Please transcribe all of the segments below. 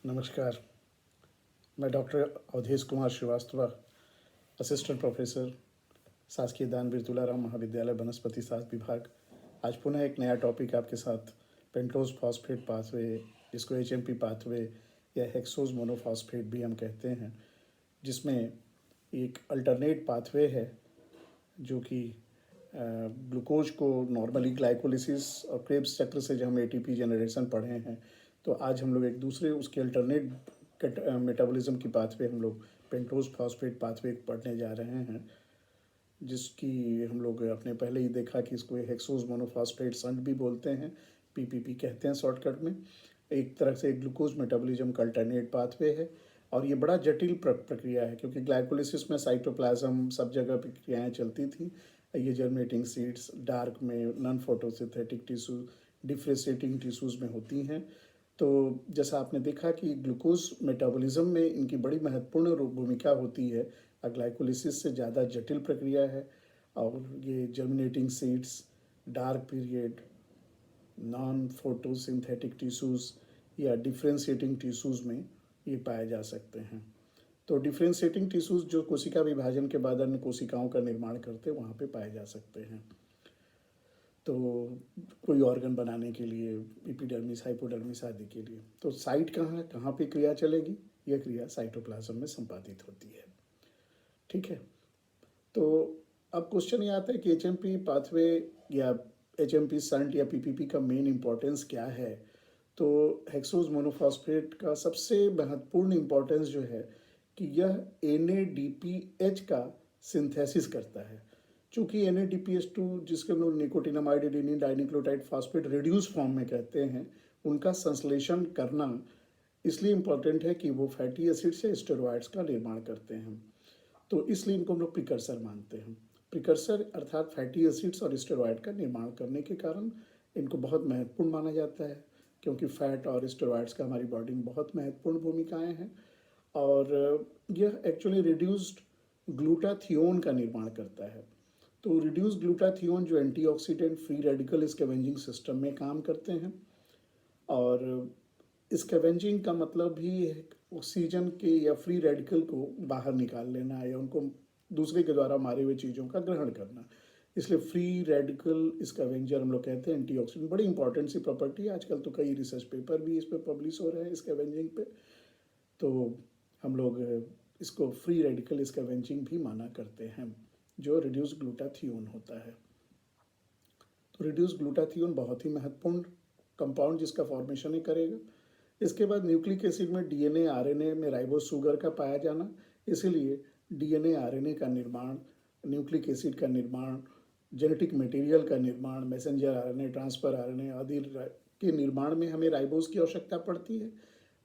नमस्कार। मैं doctor Avdhesh Kumar Shrivastava, assistant professor, शासकीय दानवीर तुलाराम महाविद्यालय, वनस्पति शास्त्र विभाग। आज पुनः एक नया टॉपिक आपके साथ, पेंटोज फॉस्फेट पाथवे, जिसको एचएमपी पाथवे या हेक्सोज मोनोफॉस्फेट भी हम कहते हैं, जिसमें एक अल्टरनेट पाथवे है जो कि ग्लूकोज को नॉर्मली ग्लाइकोलिसिस और क्रेब्स चक्र से जो हम एटीपी जनरेशन पढ़े हैं, तो आज हम लोग एक दूसरे उसके अल्टरनेट मेटाबॉलिज्म की पाथवे हम लोग पेंटोज फॉस्फेट पाथवे पढ़ने जा रहे हैं, जिसकी हम लोग अपने पहले ही देखा कि इसको हेक्सोज मोनोफॉस्फेट संट भी बोलते हैं, पीपीपी कहते हैं शॉर्टकट में। एक तरह से ग्लूकोज मेटाबॉलिज्म का अल्टरनेट पाथवे है और ये बड़ा जटिल प्रक्रिया है, क्योंकि ग्लाइकोलिसिस में साइटोप्लाज्म सब जगह प्रक्रियाएँ चलती थी। ये जर्मिनेटिंग सीड्स, डार्क में non photosynthetic tissue, differentiating tissues में होती हैं। तो जैसा आपने देखा कि ग्लूकोज मेटाबॉलिज्म में इनकी बड़ी महत्वपूर्ण भूमिका होती है, ग्लाइकोलिसिस से ज़्यादा जटिल प्रक्रिया है। और ये germinating seeds, dark period, non photosynthetic tissues या डिफ्रेंशिएटिंग टिश्यूज़ में ये पाए जा सकते हैं। तो डिफ्रेंशिएटिंग टिश्यूज़ जो कोशिका विभाजन के बाद अन्य कोशिकाओं का निर्माण करते हैं, वहाँ पे पाए जा सकते हैं। तो कोई ऑर्गन बनाने के लिए, एपिडर्मिस, हाइपोडर्मिस आदि के लिए। तो साइट कहाँ है, कहाँ पे क्रिया चलेगी? यह क्रिया साइटोप्लाज्म में संपादित होती है। ठीक है। तो अब क्वेश्चन ये आता है कि एचएमपी पाथवे या एचएमपी संट या पीपीपी का मेन इंपॉर्टेंस क्या है? तो हेक्सोज मोनोफॉस्फेट का सबसे महत्वपूर्ण इंपॉर्टेंस जो है कि यह NADPH का सिंथेसिस करता है। चूँकि NADPH2, जिसके हम लोग nicotinamide adenine dinucleotide phosphate reduce form में कहते हैं, उनका संश्लेषण करना इसलिए इम्पॉर्टेंट है कि वो फैटी एसिड्स या स्टेरॉइड्स का निर्माण करते हैं। तो इसलिए इनको हम लोग प्रिकर्सर मानते हैं। प्रिकर्सर अर्थात फैटी एसिड्स और स्टेरॉइड का निर्माण करने के कारण इनको बहुत महत्वपूर्ण माना जाता है, क्योंकि फैट और स्टेरॉइड्स का हमारी बॉडी में बहुत महत्वपूर्ण भूमिकाएं हैं। और यह एक्चुअली रिड्यूस्ड ग्लूटाथियोन का निर्माण करता है। तो रिड्यूस्ड ग्लूटाथियोन जो antioxidant, free radical scavenging system में काम करते हैं। और स्कैवेंजिंग का मतलब भी ऑक्सीजन के या फ्री रेडिकल को बाहर निकाल लेना या उनको दूसरे के द्वारा मारे हुए चीज़ों का ग्रहण करना। इसलिए फ्री रेडिकल स्कैवेंजर हम लोग कहते हैं एंटीऑक्सीडेंट। बड़ी इंपॉर्टेंट सी प्रॉपर्टी है। आजकल तो कई रिसर्च पेपर भी इस पर पब्लिश हो रहे हैं स्कैवेंजिंग पे। तो हम लोग इसको फ्री रेडिकल स्कैवेंजिंग भी माना करते हैं, जो रिड्यूस ग्लूटाथियोन होता है। तो रिड्यूस ग्लूटाथियोन बहुत ही महत्वपूर्ण कंपाउंड जिसका फॉर्मेशन ही करेगा। इसके बाद न्यूक्लिक एसिड में डीएनए, आरएनए में राइबोस शुगर का पाया जाना, इसीलिए डीएनए, आरएनए का निर्माण, न्यूक्लिक एसिड का निर्माण, जेनेटिक मटेरियल का निर्माण, मैसेंजर आरएनए, ट्रांसफर आरएनए आदि के निर्माण में हमें राइबोस की आवश्यकता पड़ती है।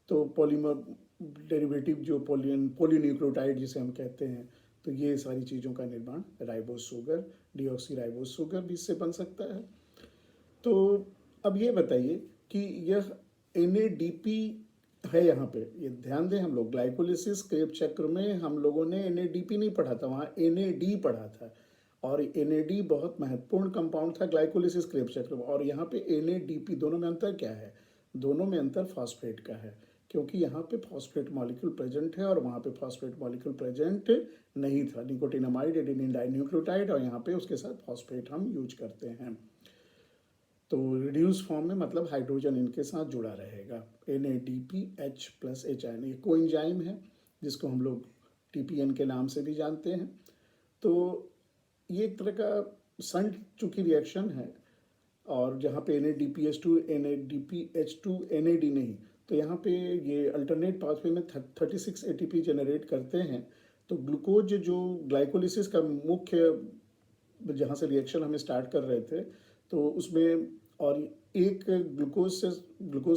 तो पॉलीमर डेरिवेटिव जो पोलीन्यूक्लियोटाइड जिसे हम कहते हैं, तो ये सारी चीज़ों का निर्माण ribose sugar, deoxy ribose sugar भी इससे बन सकता है। तो अब ये बताइए कि यह NADP है यहाँ पे, ये ध्यान दें, हम लोग ग्लाइकोलिसिस क्रेब चक्र में हम लोगों ने NADP नहीं पढ़ा था, वहाँ NAD पढ़ा था। और NAD बहुत महत्वपूर्ण कंपाउंड था ग्लाइकोलिसिस क्रेब चक्र में। और यहाँ पे NADP, दोनों में अंतर क्या है? दोनों में अंतर फॉस्फेट का है, क्योंकि यहाँ पे फॉस्फेट मॉलिक्यूल प्रेजेंट है और वहाँ पे फॉस्फेट मॉलिक्यूल प्रेजेंट नहीं था, निकोटिनामाइड एडेनिन डाइन्यूक्लियोटाइड, और यहाँ पे उसके साथ फॉस्फेट हम यूज करते हैं। तो रिड्यूस फॉर्म में मतलब हाइड्रोजन इनके साथ जुड़ा रहेगा। NADPH+H, ये कोएंजाइम है जिसको हम लोग TPN के नाम से भी जानते हैं। तो ये एक तरह का संट चूँकि रिएक्शन है, और जहाँ पे NADPH2, NADPH2, NAD नहीं, तो यहाँ पे ये अल्टरनेट पाथवे में 36 ATP जनरेट करते हैं। तो ग्लूकोज जो ग्लाइकोलिसिस का मुख्य, जहाँ से रिएक्शन हमें स्टार्ट कर रहे थे, तो उसमें और एक ग्लूकोज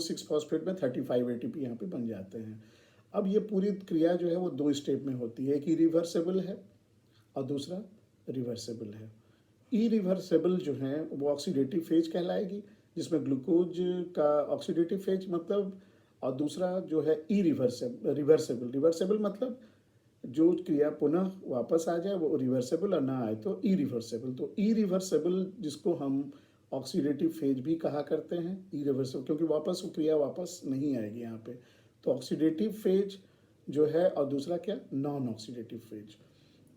6 फॉस्फेट में 35 ATP यहाँ पे बन जाते हैं। अब ये पूरी क्रिया जो है वो दो स्टेप में होती है, एक इरिवर्सेबल है और दूसरा रिवर्सेबल है। इरिवर्सेबल जो है वो ऑक्सीडेटिव फेज कहलाएगी, जिसमें ग्लूकोज का ऑक्सीडेटिव फेज मतलब, और दूसरा जो है रिवर्सेबल। रिवर्सेबल मतलब जो क्रिया पुनः वापस आ जाए वो रिवर्सेबल, और ना आए तो इरिवर्सेबल। तो इरिवर्सेबल जिसको हम ऑक्सीडेटिव फेज भी कहा करते हैं, इरिवर्सेबल, क्योंकि वापस वो क्रिया वापस नहीं आएगी यहाँ पे। तो ऑक्सीडेटिव फेज जो है और दूसरा क्या, नॉन ऑक्सीडेटिव फेज।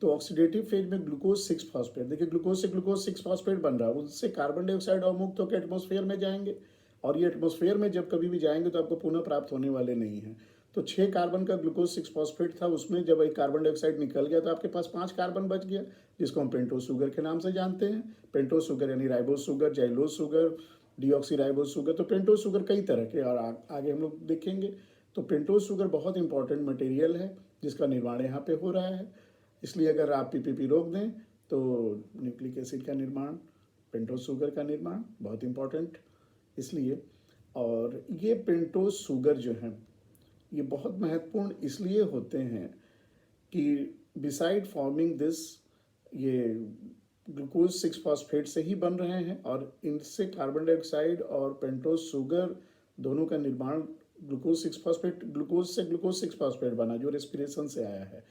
तो ऑक्सीडेटिव फेज में ग्लूकोज 6 फॉस्फेट, देखिए ग्लूकोज से ग्लूकोज 6 फॉस्फेट बन रहा है, उससे कार्बन डाइऑक्साइड अवमुक्त होकर एटमॉस्फेयर में जाएंगे, और ये एटमॉस्फेयर में जब कभी भी जाएंगे तो आपको पुनः प्राप्त होने वाले नहीं हैं। तो 6 कार्बन का ग्लूकोज 6 फॉस्फेट था, उसमें जब एक कार्बन डाइऑक्साइड निकल गया तो आपके पास 5 कार्बन बच गया, जिसको हम पेंटोज शुगर के नाम से जानते हैं। पेंटोज शुगर यानी ribose sugar, xylose sugar, deoxyribose sugar. तो पेंटोज शुगर कई तरह के, और आगे हम लोग देखेंगे। तो पेंटोज शुगर बहुत इंपॉर्टेंट मटेरियल है जिसका निर्माण यहाँ पे हो रहा है। इसलिए अगर आप पीपीपी रोक दें तो न्यूक्लिक एसिड का निर्माण, पेंटोज शुगर का निर्माण बहुत इंपॉर्टेंट इसलिए। और ये पेंटोज शुगर जो हैं ये बहुत महत्वपूर्ण इसलिए होते हैं कि बिसाइड फॉर्मिंग दिस, ये ग्लूकोज 6 फॉस्फेट से ही बन रहे हैं, और इनसे कार्बन डाइऑक्साइड और पेंटोज शुगर दोनों का निर्माण ग्लूकोज 6 फॉस्फेट, ग्लूकोज से ग्लूकोज 6 फॉस्फेट बना जो रेस्पिरेशन से आया है।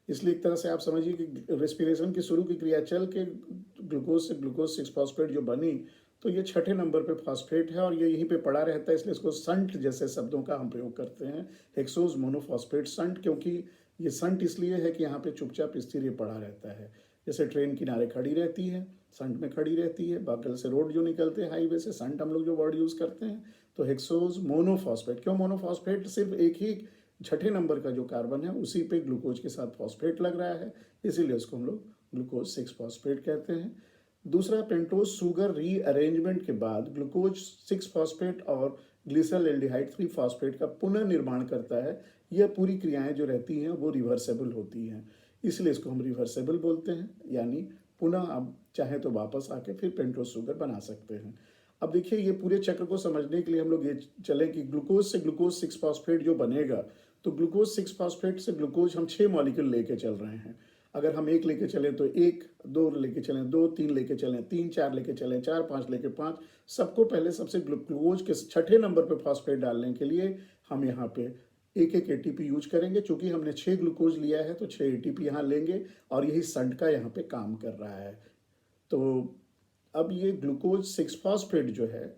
इसलिए एक तरह से आप समझिए कि रेस्पिरेशन की शुरू की क्रिया चल के ग्लूकोज से ग्लूकोज 6 फॉस्फेट जो बनी, तो ये 6 नंबर पे फॉस्फेट है और ये यहीं पे पड़ा रहता है, इसलिए इसको संट जैसे शब्दों का हम प्रयोग करते हैं, हेक्सोज मोनोफॉस्फेट संट। क्योंकि ये संट इसलिए है कि यहाँ पे चुपचाप स्थिर ये पड़ा रहता है, जैसे ट्रेन किनारे खड़ी रहती है, संट में खड़ी रहती है, बगल से रोड जो निकलते हैं हाईवे से, संट हम लोग जो वर्ड यूज़ करते हैं। तो हेक्सोज मोनोफॉस्फेट, क्यों मोनोफॉस्फेट, सिर्फ एक ही 6 नंबर का जो कार्बन है उसी पे ग्लूकोज के साथ फॉस्फेट लग रहा है, इसीलिए उसको हम लोग ग्लूकोज 6 फॉस्फेट कहते हैं। दूसरा, पेंटोज शुगर रीअरेंजमेंट के बाद ग्लूकोज 6 फॉस्फेट और ग्लिसरल एल्डिहाइड 3 फॉस्फेट का पुनः निर्माण करता है। यह पूरी क्रियाएं जो रहती हैं वो रिवर्सेबल होती हैं, इसलिए इसको हम रिवर्सेबल बोलते हैं, यानी पुनः आप चाहें तो वापस आके फिर पेंटोज शुगर बना सकते हैं। अब देखिए ये पूरे चक्र को समझने के लिए हम लोग ये चलें कि ग्लूकोज से ग्लूकोज 6 फॉस्फेट जो बनेगा, तो ग्लूकोज 6 फॉस्फेट से ग्लूकोज हम 6 मॉलिक्यूल लेके चल रहे हैं। अगर हम 1 लेके चलें तो 1, 2 लेके चलें 2, 3 लेके चलें 3, 4 लेके चलें 4, 5 लेके 5, सबको पहले सबसे ग्लूकोज के 6 नंबर पे फॉस्फेट डालने के लिए हम यहाँ पे एक एक एटीपी यूज करेंगे। चूंकि हमने 6 ग्लूकोज लिया है तो 6 एटीपी यहाँ लेंगे, और यही संट का यहाँ पे काम कर रहा है। तो अब ये ग्लूकोज 6 फॉस्फेट जो है,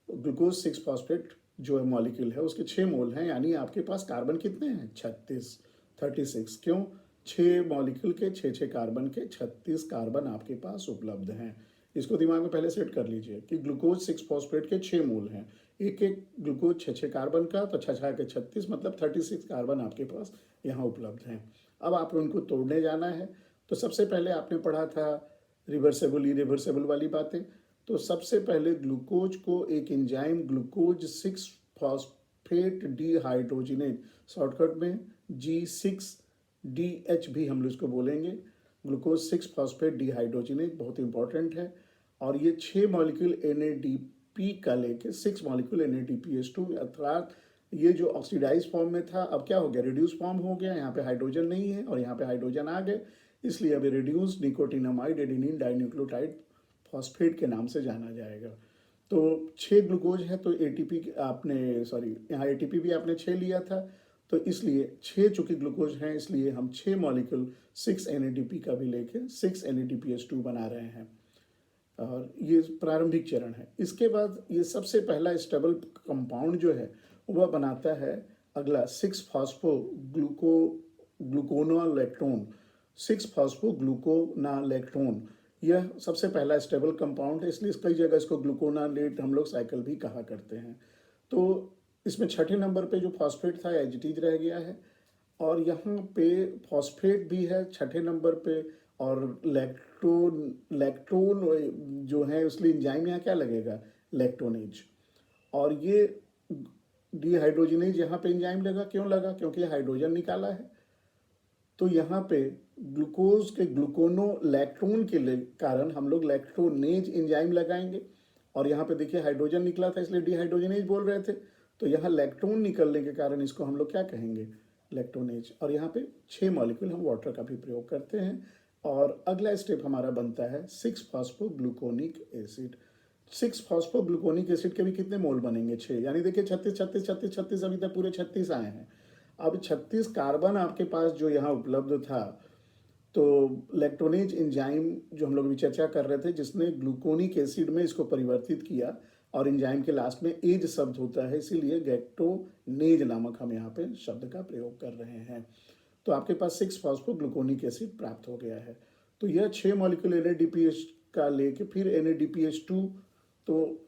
ग्लूकोज 6 फॉस्फेट जो है मॉलिक्यूल है उसके 6 मोल हैं, यानी आपके पास कार्बन कितने हैं, 36। क्यों, 6 मॉलिक्यूल के 6 कार्बन के 36 कार्बन आपके पास उपलब्ध हैं। इसको दिमाग में पहले सेट कर लीजिए कि ग्लूकोज 6 फॉस्फेट के 6 मोल हैं, एक एक ग्लूकोज 6 कार्बन का, तो 6 के 36 मतलब 36 कार्बन आपके पास यहाँ उपलब्ध हैं। अब आप उनको तोड़ने जाना है। तो सबसे पहले आपने पढ़ा था रिवर्सेबल इरिवर्सेबल वाली बातें। तो सबसे पहले ग्लूकोज को एक enzyme glucose 6 phosphate dehydrogenase, shortcut में G6DH भी हम लोग इसको बोलेंगे, ग्लूकोज 6 फॉस्फेट डीहाइड्रोजिनेज बहुत इंपॉर्टेंट है। और ये 6 मॉलिक्यूल NADP का लेके 6 मॉलिक्यूल NADPH2, अर्थात ये जो ऑक्सीडाइज फॉर्म में था अब क्या हो गया, रिड्यूस फॉर्म हो गया। यहाँ पे हाइड्रोजन नहीं है और यहाँ पे हाइड्रोजन आ गए, इसलिए अब reduce nicotinamide adenine dinucleotide phosphate के नाम से जाना जाएगा। तो 6 ग्लूकोज है तो एटीपी आपने, सॉरी यहाँ एटीपी भी आपने 6 लिया था, तो इसलिए 6 चूंकि ग्लूकोज हैं इसलिए हम 6 मॉलिक्यूल 6 NADP का भी लेके 6 NADPH2 बना रहे हैं, और ये प्रारंभिक चरण है। इसके बाद ये सबसे पहला स्टेबल कंपाउंड जो है वह बनाता है अगला 6 फॉस्फो ग्लूकोनालेक्टोन, 6 फॉस्फो ग्लूकोनालेक्टोन। यह सबसे पहला स्टेबल कंपाउंड है, इसलिए कई जगह इसको ग्लूकोनालेट हम लोग साइकिल भी कहा करते हैं। तो इसमें 6 नंबर पे जो फॉस्फेट था एज इट इज रह गया है, और यहाँ पे फॉस्फेट भी है 6 नंबर पे, और लैक्टोन जो है उसलिए एंजाइम यहाँ क्या लगेगा, लैक्टोनेज। और ये डीहाइड्रोजिनेज यहाँ पे एंजाइम लगा, क्यों लगा, क्योंकि हाइड्रोजन निकाला है। तो यहाँ पे ग्लूकोज के ग्लूकोनोलैक्टोन के कारण हम लोग लैक्टोनेज एंजाइम लगाएंगे, और यहाँ पे देखिए हाइड्रोजन निकला था इसलिए डीहाइड्रोजिनेज बोल रहे थे, तो यहाँ लैक्टोन निकलने के कारण इसको हम लोग क्या कहेंगे, लैक्टोनेज। और यहाँ पे 6 मॉलिक्यूल हम वाटर का भी प्रयोग करते हैं। और अगला स्टेप हमारा बनता है 6 फॉस्फोग्लूकोनिक एसिड। 6 फॉस्फोग्लूकोनिक एसिड के भी कितने मोल बनेंगे, 6, यानी देखिए 36 36 36 36, अभी तक पूरे 36 आए हैं। अब 36 कार्बन आपके पास जो यहाँ उपलब्ध था, तो लैक्टोनेज एंजाइम जो हम लोग भी चर्चा कर रहे थे जिसने ग्लूकोनिक एसिड में इसको परिवर्तित किया, और एंजाइम के लास्ट में एज शब्द होता है, इसीलिए गैक्टोनेज नामक हम यहाँ पे शब्द का प्रयोग कर रहे हैं। तो आपके पास 6-फॉस्फोग्लूकोनिक एसिड प्राप्त हो गया है। तो यह 6 मॉलिक्यूल NADPH का लेके फिर NADPH2, तो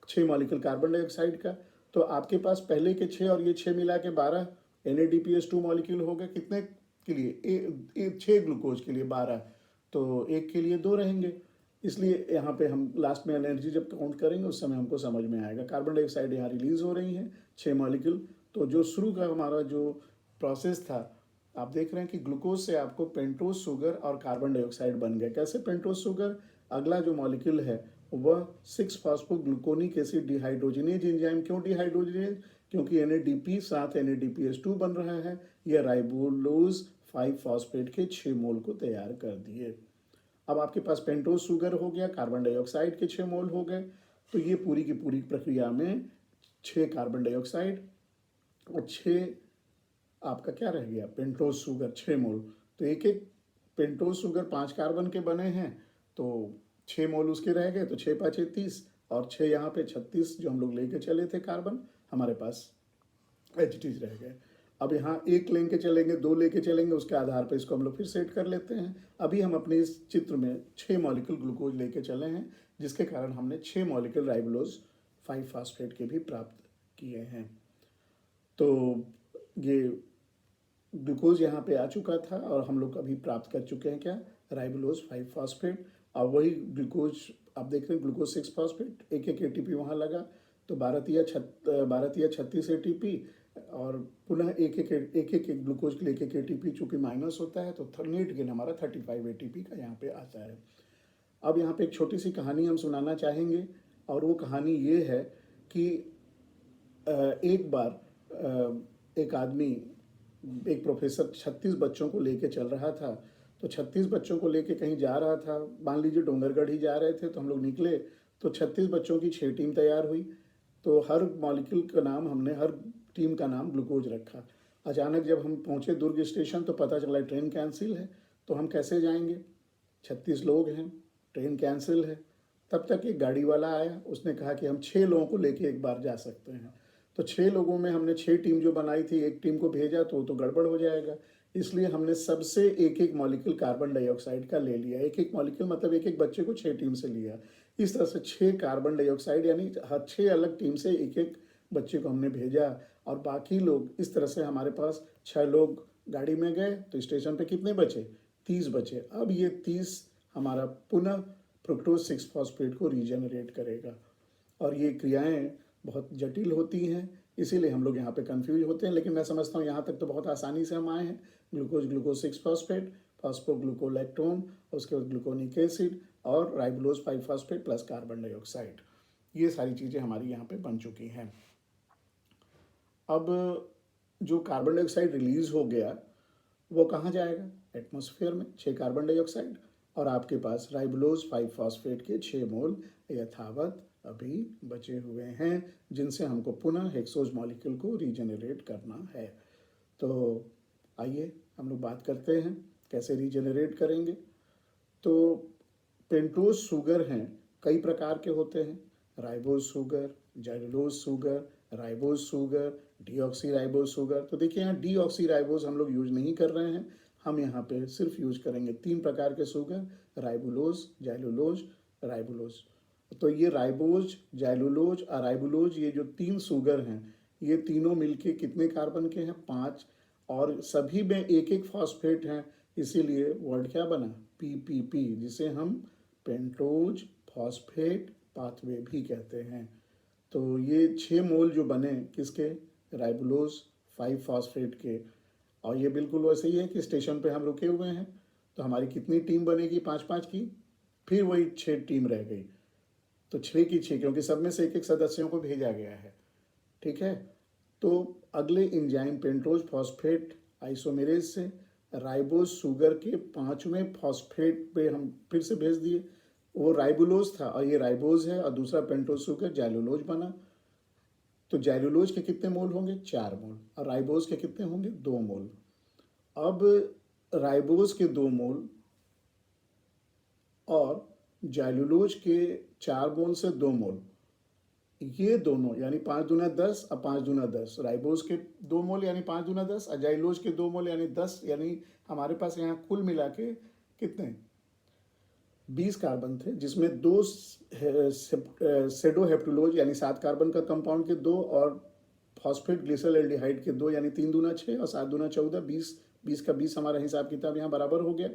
6 मॉलिक्यूल कार्बन डाइऑक्साइड का, तो आपके पास पहले के 6 और ये 6 मिला के 12 NADPH2 मॉलिक्यूल हो गए। कितने के लिए? 6 ग्लूकोज के लिए 12, तो एक के लिए 2 रहेंगे। इसलिए यहाँ पे हम लास्ट में एनर्जी जब काउंट करेंगे उस समय हमको समझ में आएगा। कार्बन डाइऑक्साइड यहाँ रिलीज हो रही है 6 मॉलिक्यूल। तो जो शुरू का हमारा जो प्रोसेस था, आप देख रहे हैं कि ग्लूकोज से आपको पेंटोज शुगर और कार्बन डाइऑक्साइड बन गया। कैसे पेंटोज शुगर? अगला जो मॉलिक्यूल है वह 6-फॉस्फोग्लूकोनिक एसिड डिहाइड्रोजिनेज एंजाइम। क्यों डिहाइड्रोजिनेज? क्योंकि NADP साथ NADPH2 बन रहा है। यह राइबोलोज 5-फॉस्फेट के 6 मोल को तैयार कर दिए। अब आपके पास पेंटोज शुगर हो गया, कार्बन डाइऑक्साइड के 6 मोल हो गए। तो ये पूरी की पूरी प्रक्रिया में 6 कार्बन डाइऑक्साइड और 6 आपका क्या रह गया? पेंटोज शुगर 6 मोल। तो एक एक पेंटोज शुगर 5 कार्बन के बने हैं, तो 6 मोल उसके रह गए। तो 6×5 = 30 और 6 यहाँ पे 36 जो हम लोग लेके चले थे कार्बन, हमारे पास एचटीज रह गए। अब यहाँ 1 लेके चलेंगे, 2 लेके चलेंगे, उसके आधार पर इसको हम लोग फिर सेट कर लेते हैं। अभी हम अपने इस चित्र में 6 मॉलिक्यूल ग्लूकोज लेके चले हैं, जिसके कारण हमने 6 मॉलिक्यूल राइबोलोज 5-फॉस्फेट के भी प्राप्त किए हैं। तो ये ग्लूकोज यहाँ पे आ चुका था और हम लोग अभी प्राप्त कर चुके हैं क्या? राइबोलोज 5-फॉस्फेट। और वही ग्लूकोज आप देख रहे हैं, ग्लूकोज 6-फॉस्फेट, एक एक ATP वहाँ लगा, तो 12×36 ATP। और पुनः एक एक ग्लूकोज के लिए एक ATP चूँकि माइनस होता है, तो नेट गेन हमारा 35 ATP का यहाँ पे आता है। अब यहाँ पे एक छोटी सी कहानी हम सुनाना चाहेंगे, और वो कहानी ये है कि एक बार एक आदमी, एक प्रोफेसर 36 बच्चों को लेके चल रहा था। तो 36 बच्चों को लेके कहीं जा रहा था, मान लीजिए डोंगरगढ़ ही जा रहे थे। तो हम लोग निकले, तो 36 बच्चों की 6 टीम तैयार हुई। तो हर मॉलिक्यूल का नाम हमने, हर टीम का नाम ग्लूकोज रखा। अचानक जब हम पहुँचे दुर्ग स्टेशन, तो पता चला ट्रेन कैंसिल है। तो हम कैसे जाएंगे? 36 लोग हैं, ट्रेन कैंसिल है। तब तक एक गाड़ी वाला आया, उसने कहा कि हम 6 लोगों को लेके एक बार जा सकते हैं। तो 6 लोगों में हमने 6 टीम जो बनाई थी, एक टीम को भेजा तो गड़बड़ हो जाएगा। इसलिए हमने सबसे एक एक मॉलिक्यूल कार्बन डाइऑक्साइड का ले लिया। एक एक मॉलिक्यूल मतलब एक एक बच्चे को 6 टीम से लिया। इस तरह से 6 कार्बन डाइऑक्साइड, यानी हर 6 अलग टीम से एक एक बच्चे को हमने भेजा। और बाकी लोग, इस तरह से हमारे पास 6 लोग गाड़ी में गए। तो स्टेशन पे कितने बचे? 30 बचे। अब ये 30 हमारा पुनः फ्रुक्टोज 6-फॉस्फेट को रीजनरेट करेगा। और ये क्रियाएं बहुत जटिल होती हैं, इसीलिए हम लोग यहाँ पे कंफ्यूज होते हैं। लेकिन मैं समझता हूँ यहाँ तक तो बहुत आसानी से हम आए हैं। ग्लूकोज 6-फॉस्फेट, फॉस्फोग्लूकोलैक्टोन, उसके बाद ग्लूकोनिक एसिड और राइबोलोज 5-फॉस्फेट प्लस कार्बन डाइऑक्साइड, ये सारी चीज़ें हमारी यहाँ पे बन चुकी हैं। अब जो कार्बन डाइऑक्साइड रिलीज हो गया वो कहाँ जाएगा? एटमॉस्फेयर में 6 कार्बन डाइऑक्साइड, और आपके पास राइबोलोज 5-फॉस्फेट के 6 मोल यथावत अभी बचे हुए हैं, जिनसे हमको पुनः हेक्सोज मॉलिक्यूल को रीजनरेट करना है। तो आइए हम लोग बात करते हैं कैसे रीजनरेट करेंगे। तो पेंटोज शुगर हैं, कई प्रकार के होते हैं। राइबोज शुगर, जैलुलोज sugar, ribose sugar, deoxyribose sugar. तो देखिए यहाँ डीऑक्सी राइबोज हम लोग यूज नहीं कर रहे हैं, हम यहाँ पे सिर्फ यूज करेंगे 3 प्रकार के शुगर, राइबोलोज, जैलुलोज, राइबोलोज। तो ये राइबोज, जैलुलोज और राइबोलोज, ये जो 3 शुगर हैं, ये तीनों मिलके कितने कार्बन के हैं? 5। और सभी में एक एक फॉस्फेट हैं, इसीलिए वर्ड क्या बना? PPP, जिसे हम पेंटोज फॉस्फेट पाथवे भी कहते हैं। तो ये 6 मोल जो बने किसके? राइबोलोज 5-फॉस्फेट के। और ये बिल्कुल वैसे ही है कि स्टेशन पे हम रुके हुए हैं, तो हमारी कितनी टीम बनेगी? 5-5 की। फिर वही 6 टीम रह गई, तो 6 की 6, क्योंकि सब में से एक एक सदस्यों को भेजा गया है। ठीक है। तो अगले एंजाइम पेंटोज फॉस्फेट आइसोमेरेज से राइबोज शुगर के 5वें फॉस्फेट पे हम फिर से भेज दिए। वो राइबोलोज था और ये राइबोज है, और दूसरा पेंटोज शुगर जैलुलोज बना। तो जैलुलोज के कितने मोल होंगे? 4 मोल। और राइबोज के कितने होंगे? 2 मोल। अब राइबोज के 2 मोल और जैलुलोज के 4 मोल से 2 मोल, ये दोनों यानी 5 दूना 10 और 5 दूना 10, राइबोज के 2 मोल यानी 5 दूना 10, अजाइलोज के 2 मोल यानी 10, यानी हमारे पास यहाँ कुल मिला के कितने 20 कार्बन थे, जिसमें 2 सेडोहेप्टुलोज यानी 7 कार्बन का कंपाउंड के 2 और फॉस्फेट ग्लिसरल एल्डिहाइड के 2 यानी 3 दूना 6 और 7 दूना 14, 20 20 का 20 हमारा हिसाब किताब यहाँ बराबर हो गया।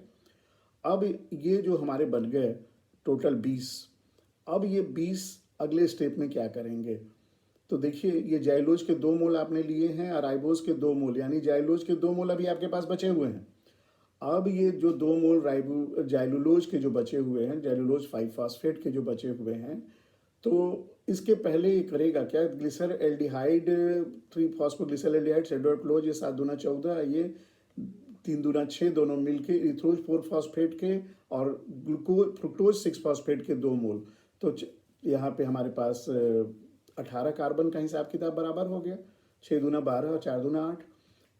अब ये जो हमारे बन गए टोटल 20, अब ये 20 अगले स्टेप में क्या करेंगे, तो देखिए ये जाइलोज के 2 मोल आपने लिए हैं और राइबोज के 2 मोल, यानी जाइलोज के 2 मोल अभी आपके पास बचे हुए हैं। अब ये जो 2 मोल जाइलुलोज के जो बचे हुए हैं, जाइलुलोज 5 फास्फेट के जो बचे हुए हैं, तो इसके पहले ये करेगा क्या, ग्लिसर एल्डिहाइड 3 फॉस्फोग्लिसरल एल्डिहाइड सेडोहेप्टुलोज ये 7 दूना 14, ये 3 दूना 6 दोनों मिलके इथ्रोज 4 फॉस्फेट के और फ्रुक्टोज 6 फॉस्फेट के 2 मोल, तो यहाँ पे हमारे पास 18 कार्बन का हिसाब किताब बराबर हो गया, 6 दूना 12 और 4 दूना 8।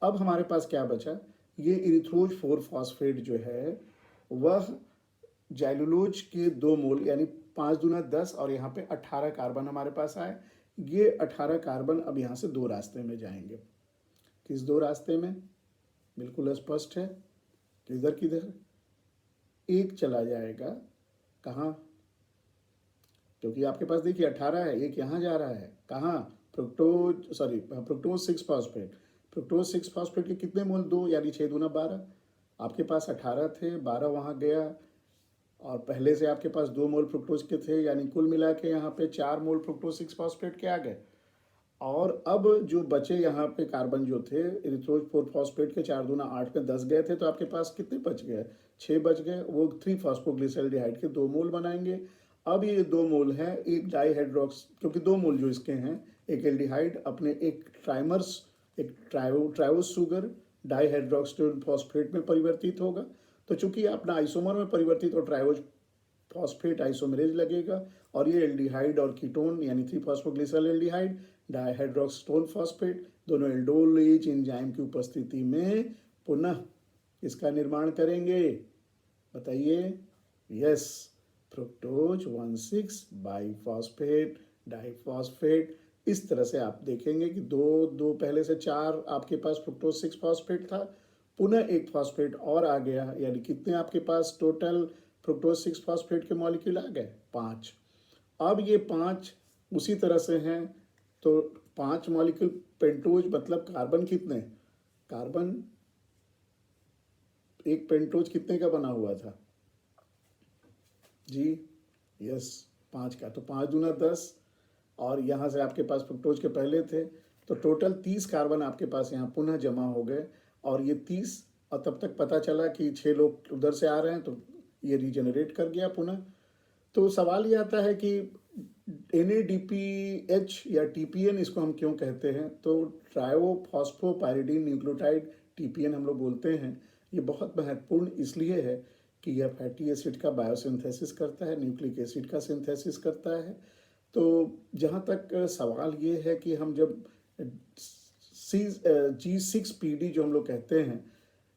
अब हमारे पास क्या बचा, ये इरिथ्रोज 4 फॉस्फेट जो है वह जाइलुलोज के 2 मोल यानी 5 दूना 10 और यहाँ पे 18 कार्बन हमारे पास आए। ये 18 कार्बन अब यहाँ से 2 रास्ते में जाएंगे। किस 2 रास्ते में, बिल्कुल स्पष्ट है, किधर किधर, एक चला जाएगा कहाँ, क्योंकि आपके पास देखिए 18 है, एक यहाँ जा रहा है कहाँ, फ्रुक्टोज 6 फॉस्फेट, फ्रुक्टोज 6 फॉस्फेट के कितने मोल, 2 यानी 6 दूना 12, आपके पास 18 थे, 12 वहाँ गया और पहले से आपके पास 2 मोल फ्रुक्टोज के थे, यानी कुल मिला के यहाँ पे 4 मोल फ्रुक्टोज 6 फॉस्फेट के आ गए। और अब जो बचे यहाँ पे कार्बन जो थे इरिथ्रोज 4 फॉस्फेट के 4 दूना 8 में 10 गए थे, तो आपके पास कितने बच गए, 6 बच गए, वो 3 फॉस्फोग्लिसरल्डिहाइड के 2 मोल बनाएंगे। अब ये 2 मोल है एक डाईहाइड्रोक्स, क्योंकि 2 मोल जो इसके हैं, एक एल्डिहाइड अपने एक ट्राइमर्स एक ट्रायोस शुगर डाईहाइड्रोक्सिल फॉस्फेट में परिवर्तित होगा, तो चूंकि अपना आइसोमर में परिवर्तित हो ट्रायोज फॉस्फेट आइसोमरेज लगेगा और ये एल्डिहाइड और कीटोन यानी 3 फॉस्फोग्लिसरल एल्डिहाइड डाईहाइड्रोक्सिटोन फॉस्फेट दोनों एल्डोलेज एंजाइम की उपस्थिति में पुनः इसका निर्माण करेंगे, बताइए, यस, फ्रुक्टोज 1,6 बाईफॉस्फेट डाईफॉस्फेट। इस तरह से आप देखेंगे कि दो पहले से 4 आपके पास फ्रुक्टोज 6 फॉस्फेट था, पुनः एक फॉस्फेट और आ गया, यानी कितने आपके पास टोटल फ्रुक्टोज 6 फॉस्फेट के मॉलिक्यूल आ गए, 5। अब ये 5 उसी तरह से हैं, तो 5 मॉलिक्यूल पेंटोज मतलब कार्बन कितने, कार्बन एक पेंटोज कितने का बना हुआ था जी, यस 5 का, तो 5 दूना 10 और यहाँ से आपके पास फ्रुक्टोज के पहले थे, तो टोटल 30 कार्बन आपके पास यहाँ पुनः जमा हो गए और ये 30, और तब तक पता चला कि 6 लोग उधर से आ रहे हैं, तो ये रीजनरेट कर गया पुनः। तो सवाल ये आता है कि NADPH या TPN इसको हम क्यों कहते हैं, तो ट्रायोफॉस्फोपाइरिडीन न्यूक्लियोटाइड TPN हम लोग बोलते हैं। ये बहुत महत्वपूर्ण इसलिए है कि यह फैटी एसिड का बायोसिंथेसिस करता है, न्यूक्लिक एसिड का सिंथेसिस करता है। तो जहाँ तक सवाल ये है कि हम जब G6PD जो हम लोग कहते हैं,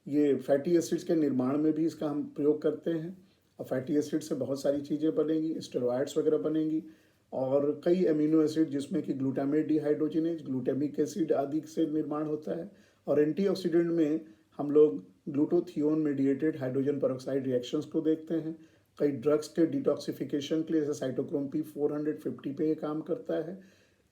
ये फैटी एसिड्स के निर्माण में भी इसका हम प्रयोग करते हैं और फैटी एसिड से बहुत सारी चीज़ें बनेंगी, स्टेरॉइड्स वगैरह बनेंगी और कई अमीनो एसिड जिसमें कि ग्लूटामेट डिहाइड्रोजिनेज, ग्लूटामिक एसिड आदि से निर्माण होता है। और एंटीऑक्सीडेंट में हम लोग ग्लूटोथियोन मेडिएटेड हाइड्रोजन पेरोक्साइड रिएक्शंस को देखते हैं। कई ड्रग्स के डिटॉक्सिफिकेशन के लिए जैसे साइटोक्रोम P450 पे ये काम करता है।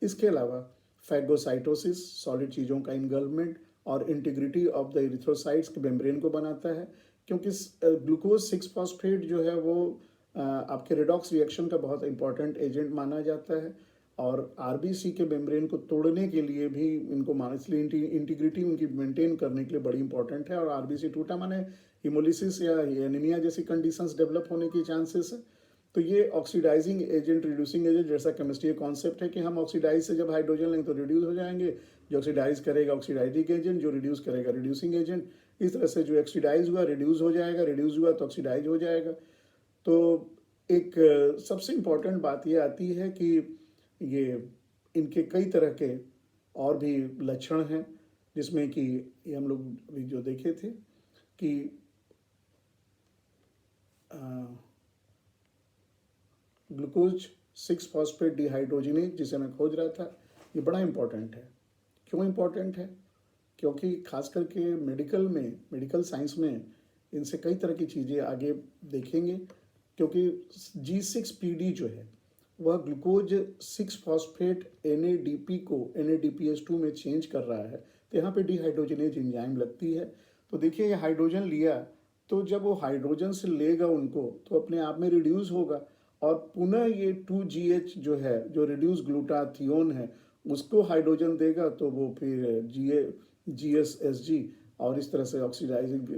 इसके अलावा फैगोसाइटोसिस सॉलिड चीज़ों का इनगल्वमेंट और इंटीग्रिटी ऑफ द इरिथ्रोसाइट्स के मेम्ब्रेन को बनाता है, क्योंकि ग्लूकोज 6 फॉस्फेट जो है वो आपके रेडॉक्स रिएक्शन का बहुत इंपॉर्टेंट एजेंट माना जाता है और आरबीसी के मेम्ब्रेन को तोड़ने के लिए भी इनको इसलिए इंटीग्रिटी उनकी मेंटेन करने के लिए बड़ी इंपॉर्टेंट है। और आरबीसी टूटा माने हिमोलिसिस या एनीमिया जैसी कंडीशंस डेवलप होने की चांसेस है। तो ये ऑक्सीडाइजिंग एजेंट, रिड्यूसिंग एजेंट, जैसा केमिस्ट्री कॉन्सेप्ट है कि हम ऑक्सीडाइज से जब हाइड्रोजन लेंगे तो रिड्यूस हो जाएंगे, जो ऑक्सीडाइज करेगा ऑक्सीडाइजिंग एजेंट, जो रिड्यूस करेगा रिड्यूसिंग एजेंट। इस तरह से जो ऑक्सीडाइज हुआ रिड्यूस हो जाएगा, रिड्यूस हुआ तो ऑक्सीडाइज हो जाएगा। तो एक सबसे इम्पॉर्टेंट बात ये आती है कि ये इनके कई तरह के और भी लक्षण हैं, जिसमें कि ये हम लोग अभी जो देखे थे कि ग्लूकोज 6 फॉस्फेट डिहाइड्रोजिनेज जिसे मैं खोज रहा था, ये बड़ा इम्पॉर्टेंट है। क्यों इम्पॉर्टेंट है? क्योंकि खास करके मेडिकल साइंस में इनसे कई तरह की चीज़ें आगे देखेंगे। क्योंकि G6PD जो है वह ग्लूकोज 6 फॉस्फेट NADP को NADPH2 में चेंज कर रहा है, तो यहाँ पे डिहाइड्रोजनेज एंजाइम लगती है। तो देखिए ये हाइड्रोजन लिया, तो जब वो हाइड्रोजन से लेगा उनको तो अपने आप में रिड्यूस होगा, और पुनः ये 2GH जो है, जो रिड्यूस ग्लूटाथियोन है, उसको हाइड्रोजन देगा, तो वो फिर GSSG और इस तरह से ऑक्सीडाइजिंग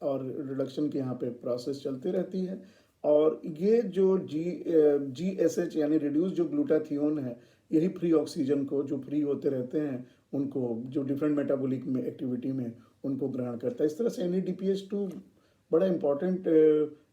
और रिडक्शन की यहाँ पे प्रोसेस चलती रहती है। और ये जो GSH यानी रिड्यूस जो ग्लूटाथियोन है, यही फ्री ऑक्सीजन को, जो फ्री होते रहते हैं उनको, जो डिफरेंट मेटाबॉलिक में एक्टिविटी में उनको ग्रहण करता है। इस तरह से NADPH2 बड़ा इम्पॉर्टेंट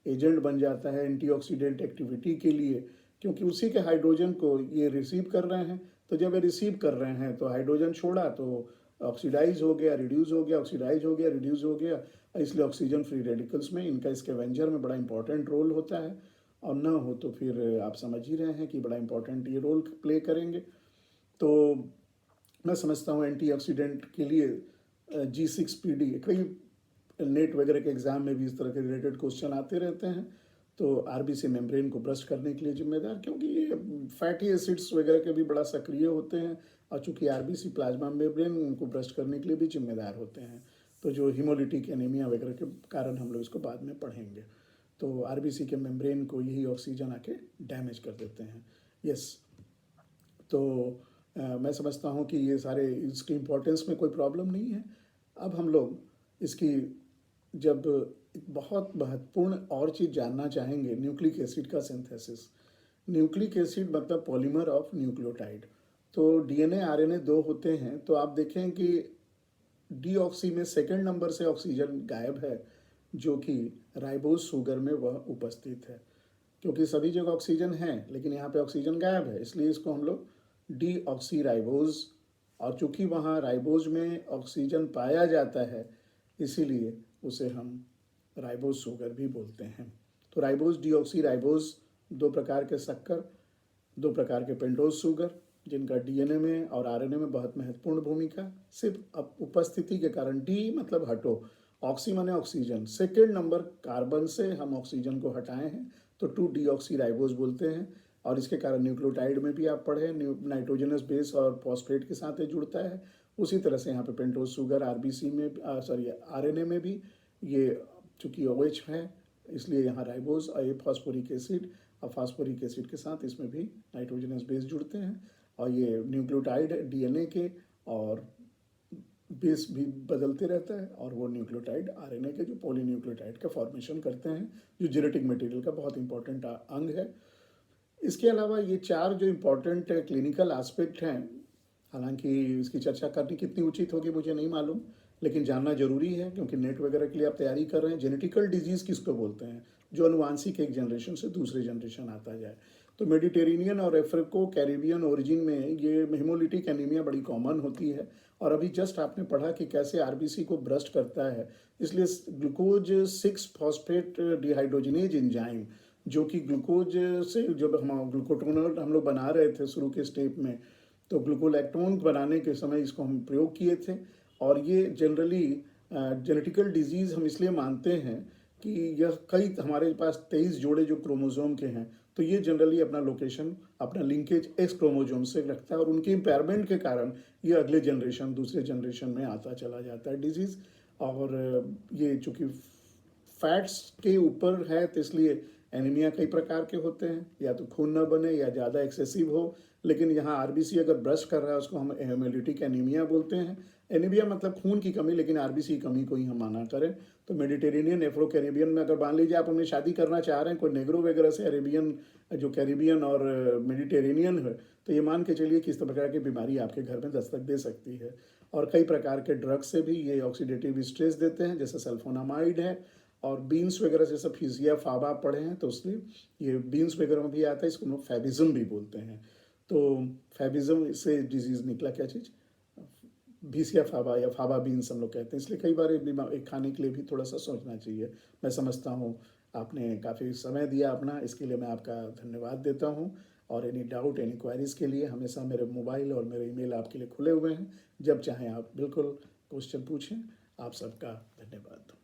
एजेंट बन जाता है एंटीऑक्सीडेंट एक्टिविटी के लिए, क्योंकि उसी के हाइड्रोजन को ये रिसीव कर रहे हैं। तो जब ये रिसीव कर रहे हैं तो हाइड्रोजन छोड़ा तो ऑक्सीडाइज हो गया, रिड्यूस हो गया, ऑक्सीडाइज हो गया, रिड्यूस हो गया, इसलिए ऑक्सीजन फ्री रेडिकल्स में इनका स्कैवेंजर में बड़ा इंपॉर्टेंट रोल होता है। और ना हो तो फिर आप समझ ही रहे हैं कि बड़ा इंपॉर्टेंट ये रोल प्ले करेंगे। तो मैं समझता हूँ एंटीऑक्सीडेंट के लिए G6PD, कई नेट वगैरह के एग्जाम में भी इस तरह के रिलेटेड क्वेश्चन आते रहते हैं। तो RBC मेम्ब्रेन को ब्रश करने के लिए जिम्मेदार, क्योंकि ये फैटी एसिड्स वगैरह के भी बड़ा सक्रिय होते हैं, और चूंकि RBC प्लाज्मा मेम्ब्रेन उनको ब्रश करने के लिए भी जिम्मेदार होते हैं। तो जो हीमोलिटिक एनीमिया वगैरह के कारण हम लोग इसको बाद में पढ़ेंगे। तो RBC के मेम्ब्रेन को यही ऑक्सीजन आके डैमेज कर देते हैं। यस, तो मैं समझता हूँ कि ये सारे इसकी इम्पोर्टेंस में कोई प्रॉब्लम नहीं है। अब हम लोग इसकी जब एक बहुत महत्वपूर्ण और चीज़ जानना चाहेंगे, न्यूक्लिक एसिड का सिंथेसिस। न्यूक्लिक एसिड मतलब पॉलीमर ऑफ न्यूक्लियोटाइड। तो DNA RNA दो होते हैं, तो आप देखें कि डीऑक्सी में सेकंड नंबर से ऑक्सीजन गायब है, जो कि राइबोज शुगर में वह उपस्थित है। क्योंकि सभी जगह ऑक्सीजन है लेकिन यहाँ पे ऑक्सीजन गायब है, इसलिए इसको हम लोग डीऑक्सी राइबोज, और चूंकि वहाँ राइबोज में ऑक्सीजन पाया जाता है इसीलिए उसे हम राइबोज शुगर भी बोलते हैं। तो राइबोज डीऑक्सी राइबोज दो प्रकार के शक्कर, दो प्रकार के पेंटोज शुगर, जिनका DNA में और RNA में बहुत महत्वपूर्ण भूमिका। सिर्फ अब उपस्थिति के कारण, डी मतलब हटो, ऑक्सी माने ऑक्सीजन, सेकेंड नंबर कार्बन से हम ऑक्सीजन को हटाए हैं तो 2-डीऑक्सी राइबोज बोलते हैं। और इसके कारण न्यूक्लियोटाइड में भी आप पढ़े, नाइट्रोजनस बेस और फॉस्फेट के साथ ये जुड़ता है। उसी तरह से यहाँ पे पेंटोज शुगर RBC में, RNA में भी ये चूँकि OH है इसलिए यहाँ राइबोज और ये फॉस्फोरिक एसिड, और फास्फोरिक एसिड के साथ इसमें भी नाइट्रोजनस बेस जुड़ते हैं। और ये न्यूक्लियोटाइड DNA के और बेस भी बदलते रहता है, और वो न्यूक्लियोटाइड RNA के जो पॉलीन्यूक्लियोटाइड का फॉर्मेशन करते हैं, जो जेनेटिक मटेरियल का बहुत इंपॉर्टेंट अंग है। इसके अलावा ये चार जो इम्पोर्टेंट क्लिनिकल एस्पेक्ट हैं, हालांकि इसकी चर्चा करनी कितनी उचित होगी मुझे नहीं मालूम, लेकिन जानना जरूरी है क्योंकि नेट वगैरह के लिए आप तैयारी कर रहे हैं। जेनेटिकल डिजीज़ किसको बोलते हैं? जो अनुवांशिक एक जनरेशन से दूसरे जनरेशन आता जाए। तो मेडिटेरेनियन और अफ्रीको कैरिबियन ओरिजिन में ये हेमोलिटिक एनीमिया बड़ी कॉमन होती है। और अभी जस्ट आपने पढ़ा कि कैसे RBC को ब्रस्ट करता है, इसलिए ग्लूकोज 6 फॉस्फेट डिहाइड्रोजिनेज एंजाइम, जो कि ग्लूकोज से जब हम ग्लूकोटोनल हम लोग बना रहे थे शुरू के स्टेप में, तो ग्लूकोलैक्टोन बनाने के समय इसको हम प्रयोग किए थे। और ये जनरली जेनेटिकल डिजीज़ हम इसलिए मानते हैं कि यह कई, हमारे पास 23 जोड़े जो क्रोमोजोम के हैं, तो ये जनरली अपना लोकेशन, अपना लिंकेज X क्रोमोजोम से रखता है, और उनके इम्पेयरमेंट के कारण ये अगले जनरेशन, दूसरे जनरेशन में आता चला जाता है डिजीज़। और ये चूँकि फैट्स के ऊपर है तो इसलिए एनीमिया कई प्रकार के होते हैं, या तो खून न बने या ज़्यादा एक्सेसिव हो। लेकिन यहाँ RBC अगर ब्रश कर रहा है उसको हम हेमोलिटिक एनीमिया बोलते हैं। एनीमिया मतलब खून की कमी, लेकिन RBC की कमी को ही हम माना करें। तो मेडिटेरेनियन एफ्रो कैरिबियन में अगर मान लीजिए आप अपनी शादी करना चाह रहे हैं कोई नेग्रो वगैरह से, अरेबियन जो कैरिबियन और मेडिटेरेनियन है, तो ये मान के चलिए किस प्रकार की बीमारी आपके घर में दस्तक दे सकती है। और कई प्रकार के ड्रग्स से भी ये ऑक्सीडेटिव स्ट्रेस देते हैं, जैसे सल्फोनामाइड है, और बीन्स वगैरह जैसे फिजिया फाबा आप पढ़े हैं तो इसलिए ये बीन्स वगैरह में भी आता है, इसको हम लोग फैबिज्म भी बोलते हैं। तो फैबिज्म से डिजीज़ निकला क्या चीज़, भीसिया फाबा या फाबा बीन्स हम लोग कहते हैं। इसलिए कई बार एक खाने के लिए भी थोड़ा सा सोचना चाहिए। मैं समझता हूँ आपने काफ़ी समय दिया अपना, इसके लिए मैं आपका धन्यवाद देता हूँ। और एनी डाउट एनी क्वायरीज़ के लिए हमेशा मेरे मोबाइल और मेरे ईमेल आपके लिए खुले हुए हैं। जब चाहें आप बिल्कुल क्वेश्चन पूछें। आप सबका धन्यवाद।